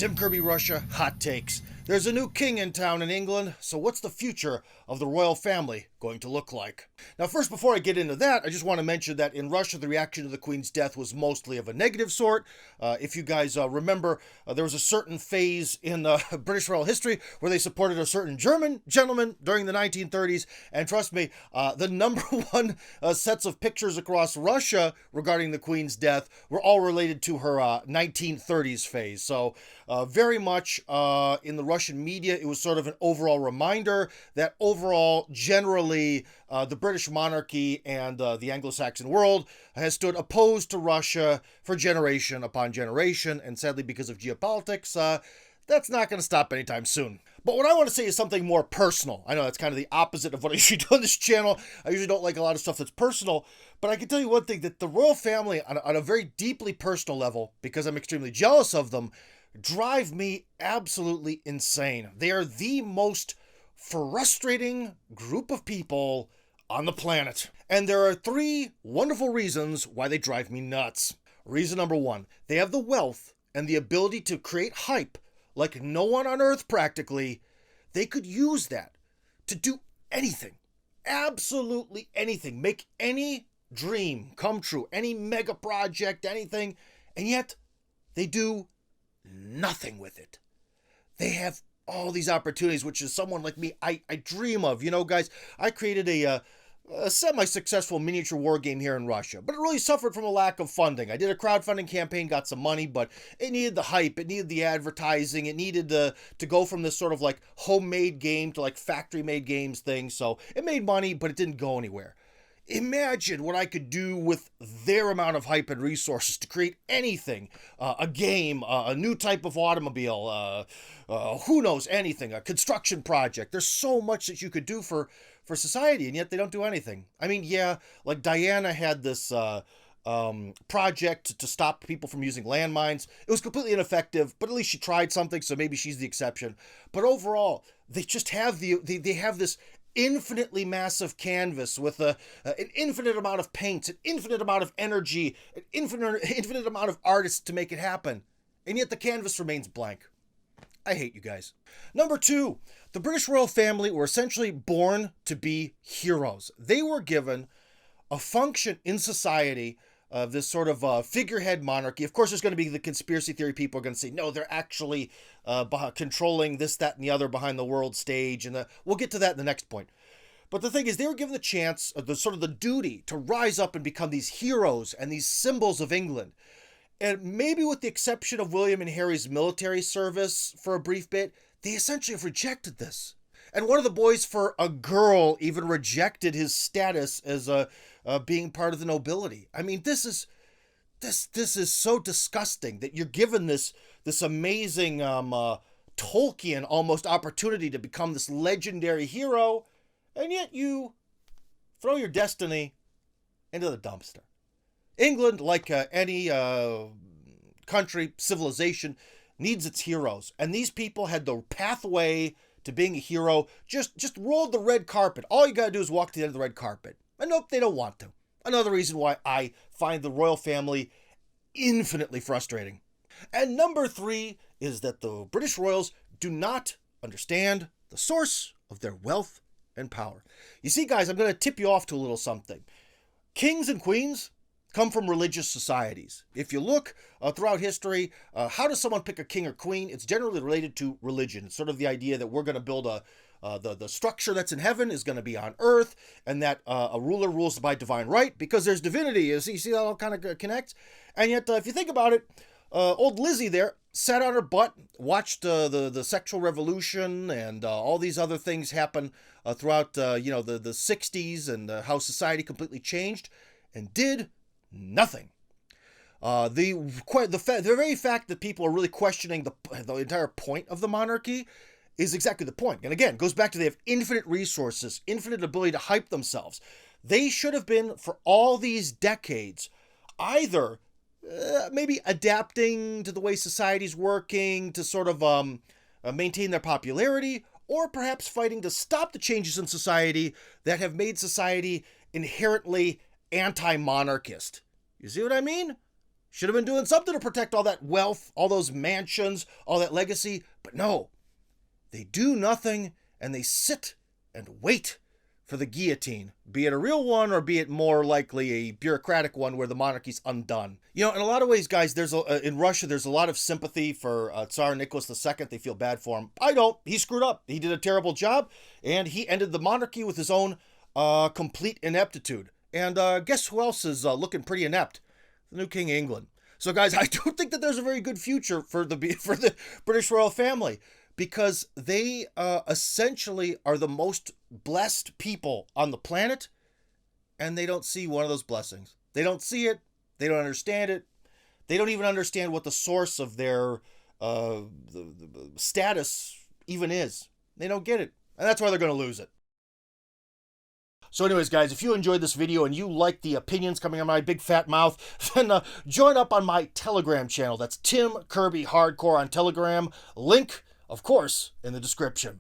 Tim Kirby Russia, hot takes. There's a new king in town in England, so what's the future of the royal family going to look like? Now, first, before I get into that, I just want to mention that in Russia, the reaction to the Queen's death was mostly of a negative sort. If you guys remember, there was a certain phase in British royal history where they supported a certain German gentleman during the 1930s, and trust me, the number one sets of pictures across Russia regarding the Queen's death were all related to her 1930s phase. So, very much in the Russian media, it was sort of an overall reminder that overall, generally, the British monarchy and the Anglo-Saxon world has stood opposed to Russia for generation upon generation, and sadly, because of geopolitics, that's not going to stop anytime soon. But what I want to say is something more personal. I know that's kind of the opposite of what I usually do on this channel. I usually don't like a lot of stuff that's personal, but I can tell you one thing, that the royal family, on a very deeply personal level, because I'm extremely jealous of them, drive me absolutely insane. They are the most frustrating group of people on the planet. And there are three wonderful reasons why they drive me nuts. Reason number one, they have the wealth and the ability to create hype like no one on earth practically. They could use that to do anything. Absolutely anything. Make any dream come true. Any mega project, anything. And yet, they do nothing with it. They have all these opportunities, which is someone like me, I dream of. You know, guys, I created a semi-successful miniature war game here in Russia, but it really suffered from a lack of funding. I did a crowdfunding campaign, got some money, but it needed the hype, it needed the advertising, it needed to go from this sort of like homemade game to like factory-made games thing, so it made money, but it didn't go anywhere. Imagine what I could do with their amount of hype and resources to create anything, a game, a new type of automobile, who knows, anything, a construction project. There's so much that you could do for society, and yet they don't do anything. I mean, yeah, like Diana had this project to stop people from using landmines. It was completely ineffective, but at least she tried something, so maybe she's the exception. But overall, they just have they have this infinitely massive canvas with an infinite amount of paints, an infinite amount of energy, an infinite amount of artists to make it happen. And yet the canvas remains blank. I hate you guys. Number two, the British royal family were essentially born to be heroes. They were given a function in society of this sort of figurehead monarchy. Of course, there's going to be the conspiracy theory people are going to say, no, they're actually controlling this, that, and the other behind the world stage. And we'll get to that in the next point. But the thing is, they were given the chance, the duty to rise up and become these heroes and these symbols of England. And maybe with the exception of William and Harry's military service for a brief bit, they essentially have rejected this. And one of the boys for a girl even rejected his status as being part of the nobility. I mean, this is so disgusting that you're given this amazing Tolkien almost opportunity to become this legendary hero, and yet you throw your destiny into the dumpster. England, like any country, civilization, needs its heroes. And these people had the pathway to being a hero, just rolled the red carpet. All you gotta do is walk to the end of the red carpet. And nope, they don't want to. Another reason why I find the royal family infinitely frustrating. And number three is that the British royals do not understand the source of their wealth and power. You see, guys, I'm going to tip you off to a little something. Kings and queens come from religious societies. If you look throughout history, how does someone pick a king or queen? It's generally related to religion. It's sort of the idea that we're going to build the structure that's in heaven is going to be on earth, and that a ruler rules by divine right because there's divinity. You see that all kind of connects? And yet, if you think about it, old Lizzie there sat on her butt, watched the sexual revolution and all these other things happen throughout the 60s, and how society completely changed, and did nothing. The very fact that people are really questioning the entire point of the monarchy is exactly the point. And again, goes back to they have infinite resources, infinite ability to hype themselves. They should have been, for all these decades, either maybe adapting to the way society's working to sort of maintain their popularity, or perhaps fighting to stop the changes in society that have made society inherently anti-monarchist. You see what I mean? Should have been doing something to protect all that wealth, all those mansions, all that legacy. But no, they do nothing and they sit and wait for the guillotine, be it a real one or be it more likely a bureaucratic one where the monarchy's undone. You know, in a lot of ways, guys, in Russia, there's a lot of sympathy for Tsar Nicholas II. They feel bad for him. I don't. He screwed up. He did a terrible job, and he ended the monarchy with his own complete ineptitude. And guess who else is looking pretty inept? The new King of England. So, guys, I don't think that there's a very good future for the British royal family, because they essentially are the most blessed people on the planet, and they don't see one of those blessings. They don't see it. They don't understand it. They don't even understand what the source of their the status even is. They don't get it, and that's why they're going to lose it. So anyways, guys, if you enjoyed this video and you like the opinions coming out of my big fat mouth, then join up on my Telegram channel. That's Tim Kirby Hardcore on Telegram. Link, of course, in the description.